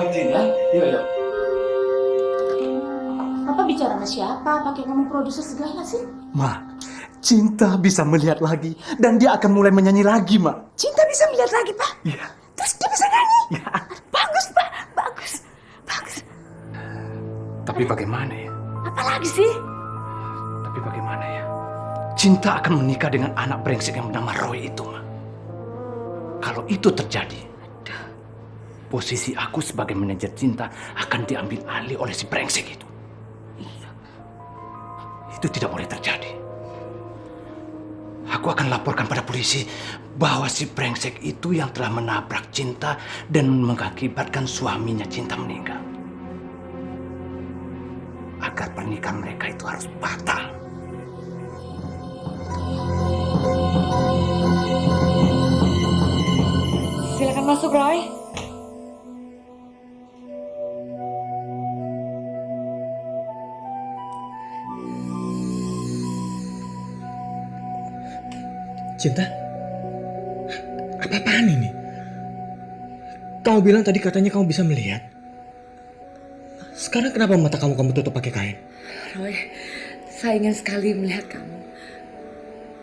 Jin ya. Yuk, yuk. Papa bicara sama siapa? Pakai ngomong produser segala sih. Ma, Cinta bisa melihat lagi dan dia akan mulai menyanyi lagi, Ma. Cinta bisa melihat lagi, Pak. Iya. Terus dia bisa nyanyi. Ya. Bagus, Pak. Bagus. Bagus. Tapi bagaimana ya? Apa lagi sih? Tapi bagaimana ya? Cinta akan menikah dengan anak brengsek yang bernama Roy itu, Ma. Kalau itu terjadi, posisi aku sebagai manajer Cinta akan diambil alih oleh si brengsek itu. Itu tidak boleh terjadi. Aku akan laporkan pada polisi bahwa si brengsek itu yang telah menabrak Cinta dan mengakibatkan suaminya Cinta meninggal. Agar pernikahan mereka itu harus batal. Silakan masuk, Roy. Cinta? Apa-apaan ini? Kamu bilang tadi katanya kamu bisa melihat. Sekarang kenapa mata kamu tutup pakai kain? Roy, saya ingin sekali melihat kamu.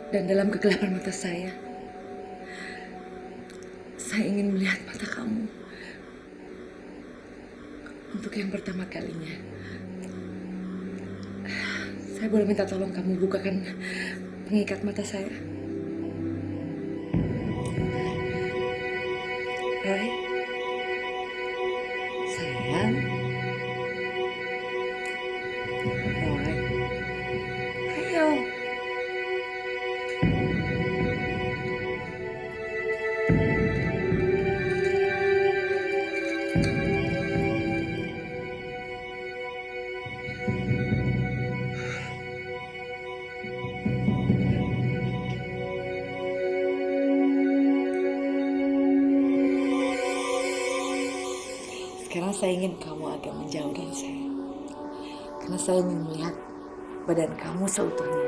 Dan dalam kegelapan mata saya ingin melihat mata kamu. Untuk yang pertama kalinya. Saya boleh minta tolong kamu bukakan pengikat mata saya? Roy, sayang. Roy, ayo. Sekarang saya ingin kamu agak menjauh dari saya. Karena saya ingin melihat badan kamu seutuhnya.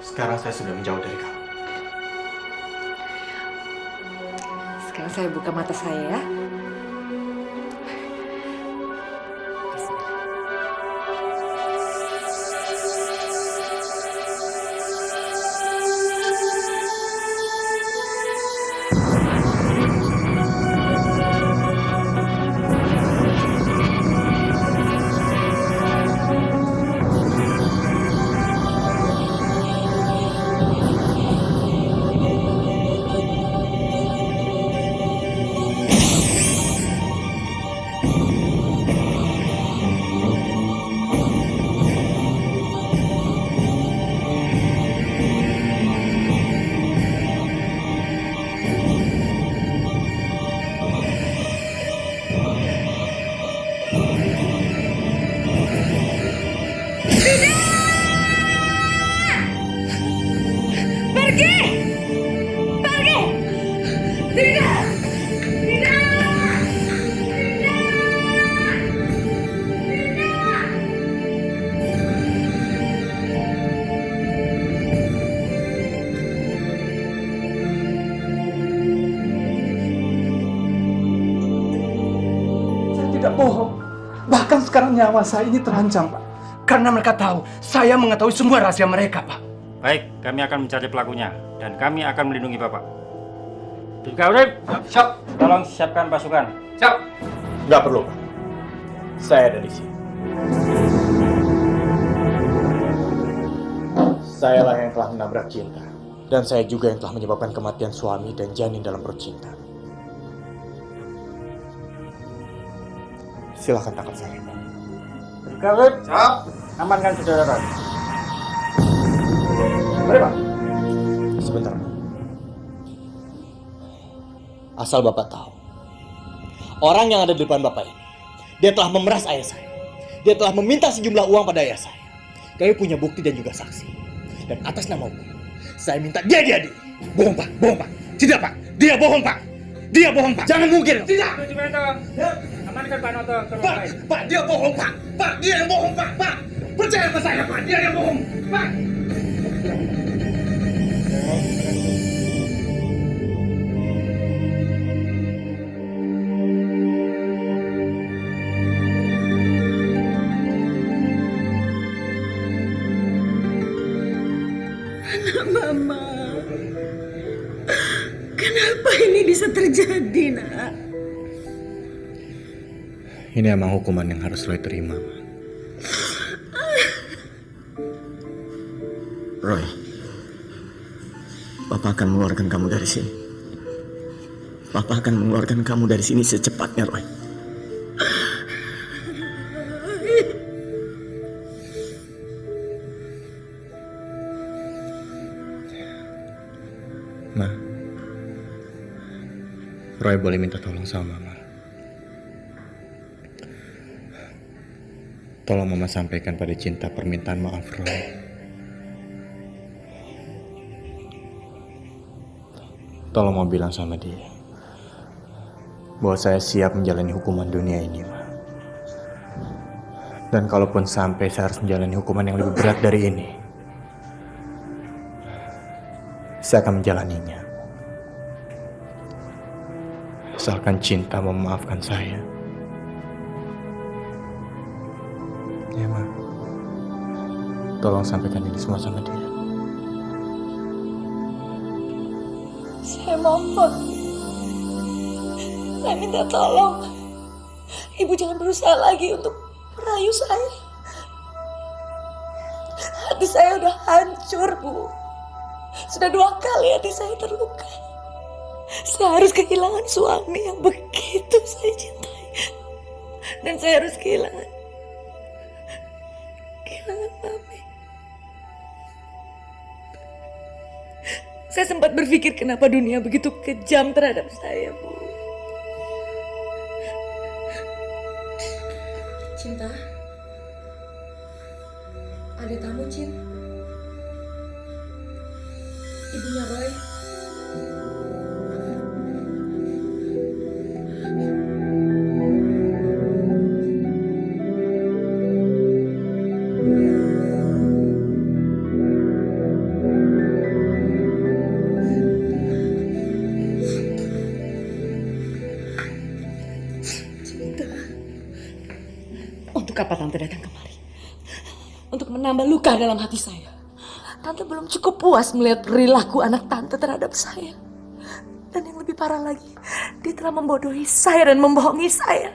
Sekarang saya sudah menjauh dari kamu. Sekarang saya buka mata saya ya. Tidak bohong. Bahkan sekarang nyawa saya ini terancam, Pak. Karena mereka tahu saya mengetahui semua rahasia mereka, Pak. Baik, kami akan mencari pelakunya dan kami akan melindungi Bapak. Brigadier, siap. Tolong siapkan pasukan. Siap. Nggak perlu, Pak. Saya ada di sini. Sayalah yang telah menabrak Cinta. Dan saya juga yang telah menyebabkan kematian suami dan janin dalam perut Cinta. Silakan tangkap saya, Pak. Brigadier, Siap. amankan saudara. Mari, Pak. Sebentar, Pak. Asal Bapak tahu, orang yang ada di depan Bapak ini, dia telah memeras ayah saya. Dia telah meminta sejumlah uang pada ayah saya. Kami punya bukti dan juga saksi. Dan atas nama hukum, saya minta dia diadili. Bohong Pak, bohong Pak. Tidak Pak, dia bohong Pak. Dia bohong Pak. Jangan mungkin. Tidak. Amankan Pak Noto. Pak, dia bohong Pak. Pak, dia yang bohong Pak. Pak, percaya sama saya Pak, dia yang bohong. Pak. Mama, kenapa ini bisa terjadi, nak? Ini emang hukuman yang harus Roy terima, Ma. Roy, Papa akan mengeluarkan kamu dari sini. Papa akan mengeluarkan kamu dari sini secepatnya, Roy. Ma, Roy boleh minta tolong sama Mama. Tolong Mama sampaikan pada Cinta permintaan maaf Roy. Tolong mau bilang sama dia bahwa saya siap menjalani hukuman dunia ini, Ma. Dan kalaupun sampai saya harus menjalani hukuman yang lebih berat dari ini, saya akan menjalaninya. Asalkan Cinta memaafkan saya. Ya, Ma. Tolong sampaikan ini semua sama dia. Saya mohon. Saya minta tolong. Ibu jangan berusaha lagi untuk merayu saya. Hati saya udah hancur, Bu. Sudah 2 kali hati saya terluka. Saya harus kehilangan suami yang begitu saya cintai. Dan saya harus kehilangan Mami. Saya sempat berpikir kenapa dunia begitu kejam terhadap saya, Bu. Cinta, ada tamu, Cin. Ibunya Roy. Untuk apa Tante datang kemari? Untuk menambah luka dalam hati saya. Tante belum cukup puas melihat perilaku anak Tante terhadap saya. Dan yang lebih parah lagi, dia telah membodohi saya dan membohongi saya.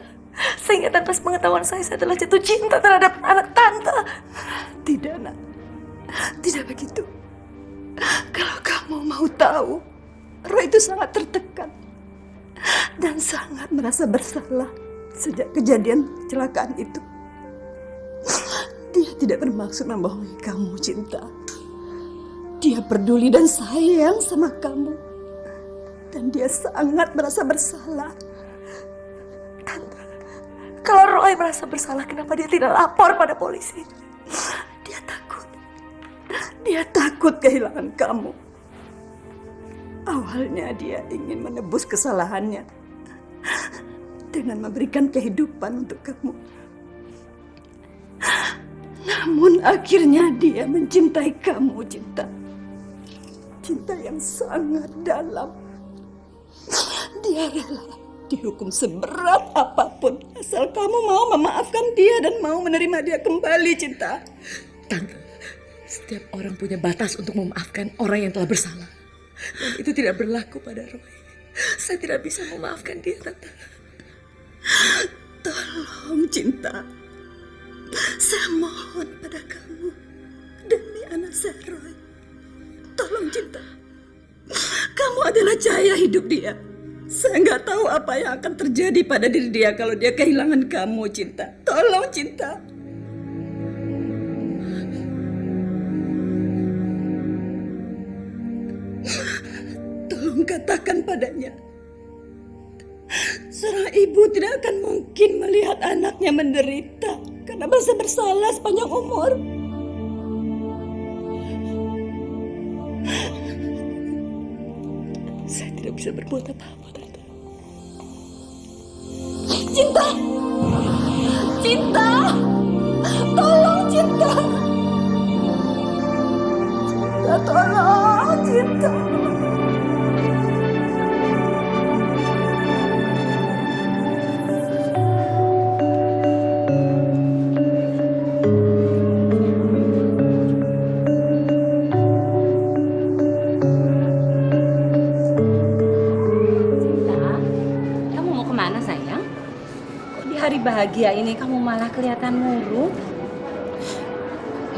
Sehingga tanpa sepengetahuan saya telah jatuh cinta terhadap anak Tante. Tidak, Nak. Tidak begitu. Kalau kamu mau tahu, Roy itu sangat tertekan. Dan sangat merasa bersalah sejak kejadian kecelakaan itu. Dia tidak bermaksud membohongi kamu, Cinta. Dia peduli dan sayang sama kamu. Dan dia sangat merasa bersalah. Tante, kalau Roy merasa bersalah, kenapa dia tidak lapor pada polisi? Dia takut. Dia takut kehilangan kamu. Awalnya dia ingin menebus kesalahannya dengan memberikan kehidupan untuk kamu. Namun akhirnya dia mencintai kamu, Cinta. Cinta yang sangat dalam. Dia rela dihukum seberat apapun asal kamu mau memaafkan dia dan mau menerima dia kembali, Cinta. Tante, setiap orang punya batas untuk memaafkan orang yang telah bersalah. Dan itu tidak berlaku pada Roy. Saya tidak bisa memaafkan dia, Tante. Tolong, Cinta. Saya mohon pada kamu demi anak saya, Roy. Tolong, Cinta. Kamu adalah cahaya hidup dia. Saya nggak tahu apa yang akan terjadi pada diri dia kalau dia kehilangan kamu, Cinta. Tolong, Cinta. Tolong katakan padanya. Seorang ibu tidak akan mungkin melihat anaknya menderita karena merasa bersalah sepanjang umur. bisa berbuat apa-apa, Tante. Cinta! Cinta! Tolong, Cinta! Cinta, tolong, Cinta! Kamu mau kemana sayang? Kok di hari bahagia ini kamu malah kelihatan murung?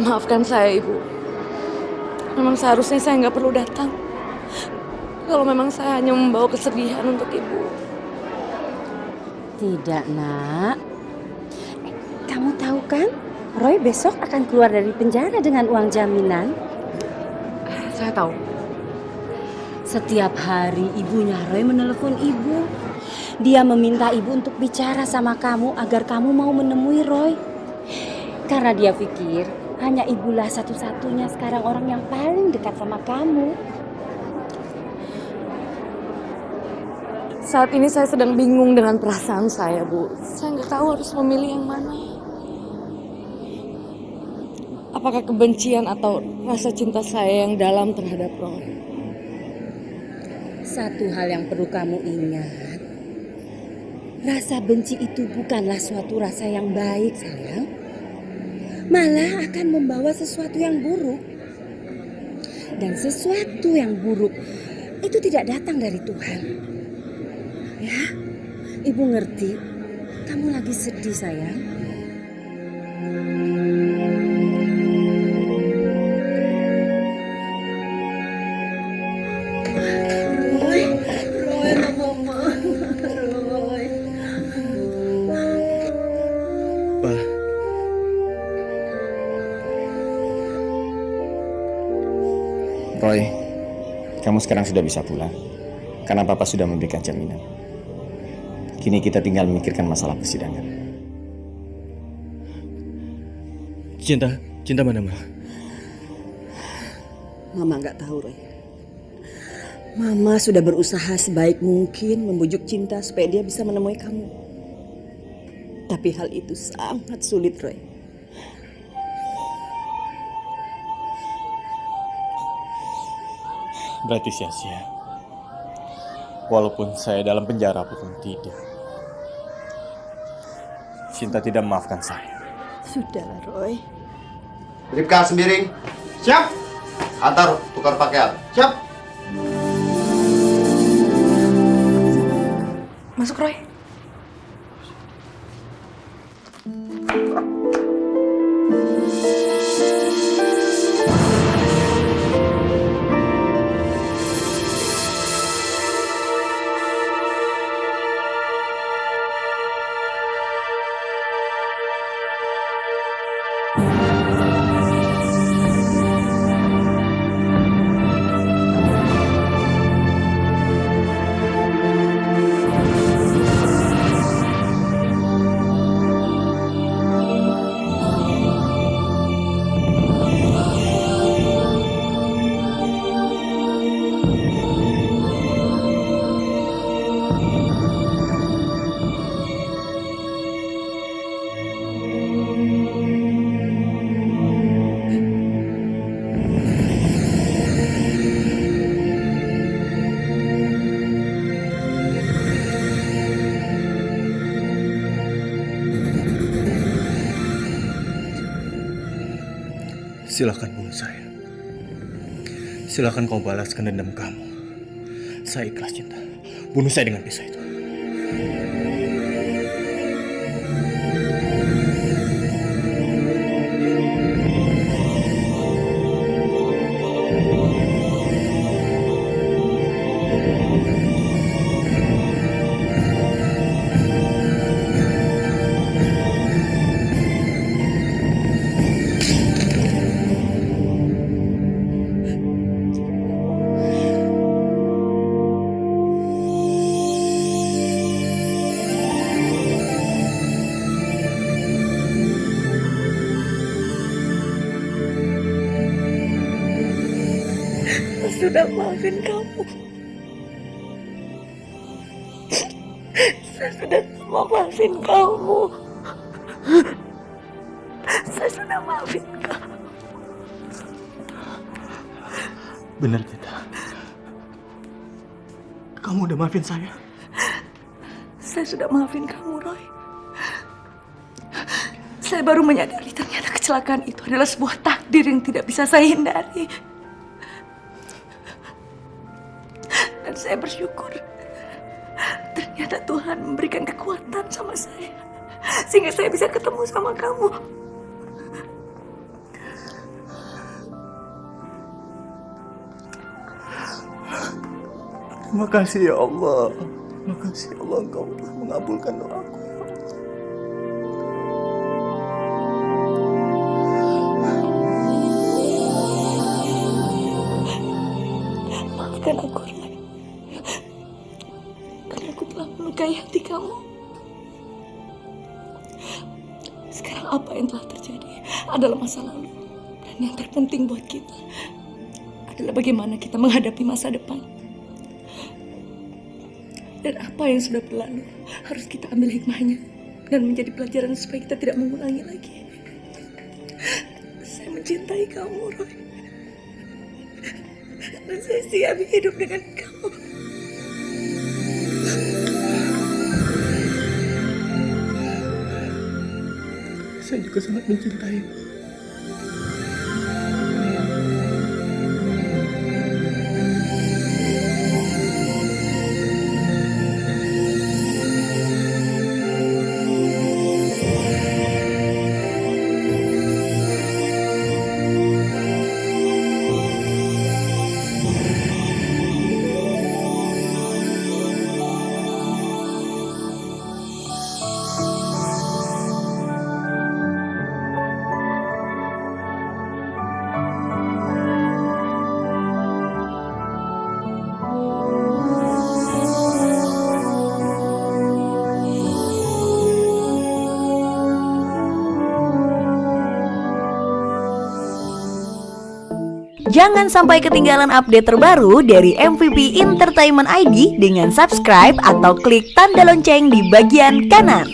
Maafkan saya, Ibu. Memang seharusnya saya nggak perlu datang. Kalau memang saya hanya membawa kesedihan untuk Ibu. Tidak, Nak. Kamu tahu kan, Roy besok akan keluar dari penjara dengan uang jaminan. Saya tahu. Setiap hari ibunya Roy menelepon ibu. Dia meminta ibu untuk bicara sama kamu agar kamu mau menemui Roy. Karena dia pikir hanya ibulah satu-satunya sekarang orang yang paling dekat sama kamu. Saat ini saya sedang bingung dengan perasaan saya, Bu. Saya nggak tahu harus memilih yang mana. Apakah kebencian atau rasa cinta saya yang dalam terhadap Roy? Satu hal yang perlu kamu ingat. Rasa benci itu bukanlah suatu rasa yang baik, sayang. Malah akan membawa sesuatu yang buruk. Dan sesuatu yang buruk itu tidak datang dari Tuhan. Ya, Ibu ngerti. Kamu lagi sedih, sayang. Roy, Mama. Roy. Pa. Roy, kamu sekarang sudah bisa pulang. Karena Papa sudah memberikan jaminan. Kini kita tinggal memikirkan masalah persidangan. Cinta mana, Ma? Mama nggak tahu, Roy. Mama sudah berusaha sebaik mungkin membujuk Cinta supaya dia bisa menemui kamu. Tapi hal itu sangat sulit, Roy. Berarti sia-sia. Walaupun saya dalam penjara pun tidak. Cinta tidak memaafkan saya. Sudahlah, Roy. Ripka sembiring. Siap. Antar tukar pakaian. Siap. Masuk, Roy. Silakan bunuh saya. Silakan kau balaskan dendam kamu. Saya ikhlas, Cinta. Bunuh saya dengan pisau itu. Sudah maafin kamu. Mama maafin kamu. Saya sudah maafin kamu. Benar, Cinta. Kamu udah maafin saya. Saya sudah maafin kamu, Roy. Saya baru menyadari ternyata kecelakaan itu adalah sebuah takdir yang tidak bisa saya hindari. Dan saya bersyukur ternyata Tuhan memberikan kekuatan sama saya sehingga saya bisa ketemu sama kamu. Terima kasih ya Allah. Terima kasih ya Allah, Engkau telah mengabulkan doaku. Maafkan aku, Roy. Karena aku telah melukai hati kamu. Sekarang apa yang telah terjadi adalah masa lalu. Dan yang terpenting buat kita adalah bagaimana kita menghadapi masa depan. Dan apa yang sudah berlalu harus kita ambil hikmahnya dan menjadi pelajaran supaya kita tidak mengulangi lagi. Saya mencintai kamu, Roy. Dan saya siap hidup dengan kamu. Saya juga sangat mencintaimu. Jangan sampai ketinggalan update terbaru dari MVP Entertainment ID dengan subscribe atau klik tanda lonceng di bagian kanan.